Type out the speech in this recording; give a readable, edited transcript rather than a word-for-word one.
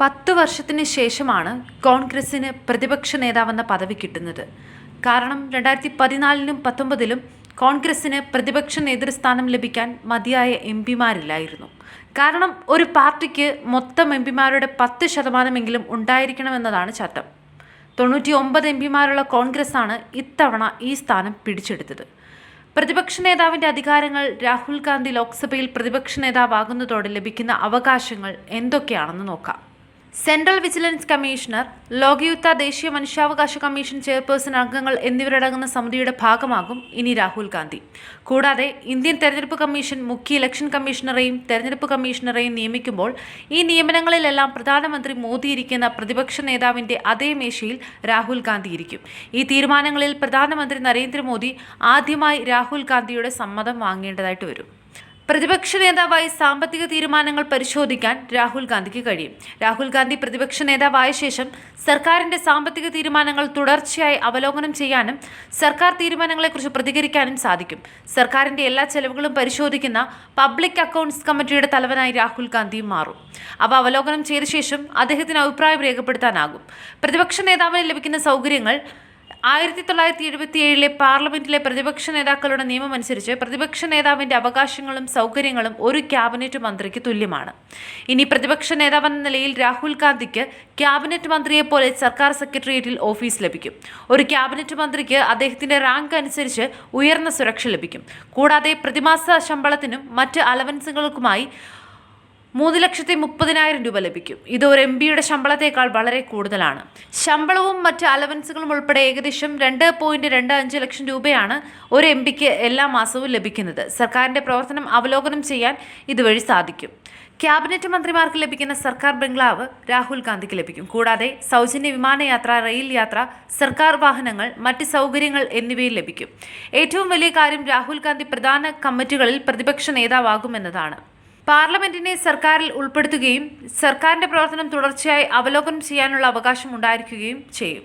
10 വർഷത്തിന് ശേഷമാണ് കോൺഗ്രസിന് പ്രതിപക്ഷ നേതാവെന്ന പദവി കിട്ടുന്നത്. കാരണം 2014ലും 2019ലും കോൺഗ്രസിന് പ്രതിപക്ഷ നേതൃസ്ഥാനം ലഭിക്കാൻ മതിയായ എംപിമാരില്ലായിരുന്നു. കാരണം ഒരു പാർട്ടിക്ക് മൊത്തം എംപിമാരുടെ 10% ഉണ്ടായിരിക്കണമെന്നതാണ് ചട്ടം. 99 എംപിമാരുള്ള കോൺഗ്രസ്സാണ് ഇത്തവണ ഈ സ്ഥാനം പിടിച്ചെടുത്തത്. പ്രതിപക്ഷ നേതാവിൻ്റെ അധികാരങ്ങൾ രാഹുൽ ഗാന്ധി ലോക്സഭയിൽ പ്രതിപക്ഷ നേതാവാകുന്നതോടെ ലഭിക്കുന്ന അവകാശങ്ങൾ എന്തൊക്കെയാണെന്ന് നോക്കാം. സെൻട്രൽ വിജിലൻസ് കമ്മീഷണർ, ലോകയുക്ത ദേശീയ മനുഷ്യാവകാശ കമ്മീഷൻ ചെയർപേഴ്സൺ അംഗങ്ങൾ എന്നിവരടങ്ങുന്ന സമിതിയുടെ ഭാഗമാകും ഇനി രാഹുൽ ഗാന്ധി. കൂടാതെ ഇന്ത്യൻ തെരഞ്ഞെടുപ്പ് കമ്മീഷൻ മുഖ്യ ഇലക്ഷൻ കമ്മീഷണറെയും തെരഞ്ഞെടുപ്പ് കമ്മീഷണറെയും നിയമിക്കുമ്പോൾ ഈ നിയമനങ്ങളിലെല്ലാം പ്രധാനമന്ത്രി മോദി ഇരിക്കുന്ന പ്രതിപക്ഷ നേതാവിൻ്റെ അതേ മേശയിൽ രാഹുൽ ഗാന്ധി ഇരിക്കും. ഈ തീരുമാനങ്ങളിൽ പ്രധാനമന്ത്രി നരേന്ദ്രമോദി ആദ്യമായി രാഹുൽ ഗാന്ധിയുടെ സമ്മതം വാങ്ങേണ്ടതായിട്ട് വരും. പ്രതിപക്ഷ നേതാവായി സാമ്പത്തിക തീരുമാനങ്ങൾ പരിശോധിക്കാൻ രാഹുൽ ഗാന്ധിക്ക് കഴിയും. രാഹുൽ ഗാന്ധി പ്രതിപക്ഷ നേതാവായ ശേഷം സർക്കാരിൻ്റെ സാമ്പത്തിക തീരുമാനങ്ങൾ തുടർച്ചയായി അവലോകനം ചെയ്യാനും സർക്കാർ തീരുമാനങ്ങളെക്കുറിച്ച് പ്രതികരിക്കാനും സാധിക്കും. സർക്കാരിൻ്റെ എല്ലാ ചെലവുകളും പരിശോധിക്കുന്ന പബ്ലിക് അക്കൗണ്ട്സ് കമ്മിറ്റിയുടെ തലവനായി രാഹുൽ ഗാന്ധിയും മാറും. അവ അവലോകനം ചെയ്ത ശേഷം അദ്ദേഹത്തിന് അഭിപ്രായം രേഖപ്പെടുത്താനാകും. പ്രതിപക്ഷ നേതാവിന് ലഭിക്കുന്ന സൗകര്യങ്ങൾ 1977 പാർലമെന്റിലെ പ്രതിപക്ഷ നേതാക്കളുടെ നിയമമനുസരിച്ച് പ്രതിപക്ഷ നേതാവിൻ്റെ അവകാശങ്ങളും സൗകര്യങ്ങളും ഒരു ക്യാബിനറ്റ് മന്ത്രിക്ക് തുല്യമാണ്. ഇനി പ്രതിപക്ഷ നേതാവെന്ന നിലയിൽ രാഹുൽ ഗാന്ധിക്ക് ക്യാബിനറ്റ് മന്ത്രിയെപ്പോലെ സർക്കാർ സെക്രട്ടേറിയറ്റിൽ ഓഫീസ് ലഭിക്കും. ഒരു ക്യാബിനറ്റ് മന്ത്രിക്ക് അദ്ദേഹത്തിൻ്റെ റാങ്ക് അനുസരിച്ച് ഉയർന്ന സുരക്ഷ ലഭിക്കും. കൂടാതെ പ്രതിമാസ ശമ്പളത്തിനും മറ്റ് അലവൻസുകൾക്കുമായി 3,30,000 രൂപ ലഭിക്കും. ഇത് ഒരു എംപിയുടെ ശമ്പളത്തേക്കാൾ വളരെ കൂടുതലാണ്. ശമ്പളവും മറ്റ് അലവൻസുകളും ഉൾപ്പെടെ ഏകദേശം 2.25 ലക്ഷം രൂപയാണ് ഒരു എംപിക്ക് എല്ലാ മാസവും ലഭിക്കുന്നത്. സർക്കാരിൻ്റെ പ്രവർത്തനം അവലോകനം ചെയ്യാൻ ഇതുവഴി സാധിക്കും. ക്യാബിനറ്റ് മന്ത്രിമാർക്ക് ലഭിക്കുന്ന സർക്കാർ ബംഗ്ലാവ് രാഹുൽ ഗാന്ധിക്ക് ലഭിക്കും. കൂടാതെ സൗജന്യ വിമാനയാത്ര, റെയിൽ യാത്ര, സർക്കാർ വാഹനങ്ങൾ, മറ്റ് സൗകര്യങ്ങൾ എന്നിവയും ലഭിക്കും. ഏറ്റവും വലിയ കാര്യം രാഹുൽ ഗാന്ധി പ്രധാന കമ്മിറ്റികളിൽ പ്രതിപക്ഷ നേതാവാകുമെന്നതാണ്. പാർലമെന്റിനെ സർക്കാരിൽ ഉൾപ്പെടുത്തുകയും സർക്കാരിൻ്റെ പ്രവർത്തനം തുടർച്ചയായി അവലോകനം ചെയ്യാനുള്ള അവകാശം ഉണ്ടായിരിക്കുകയും ചെയ്യും.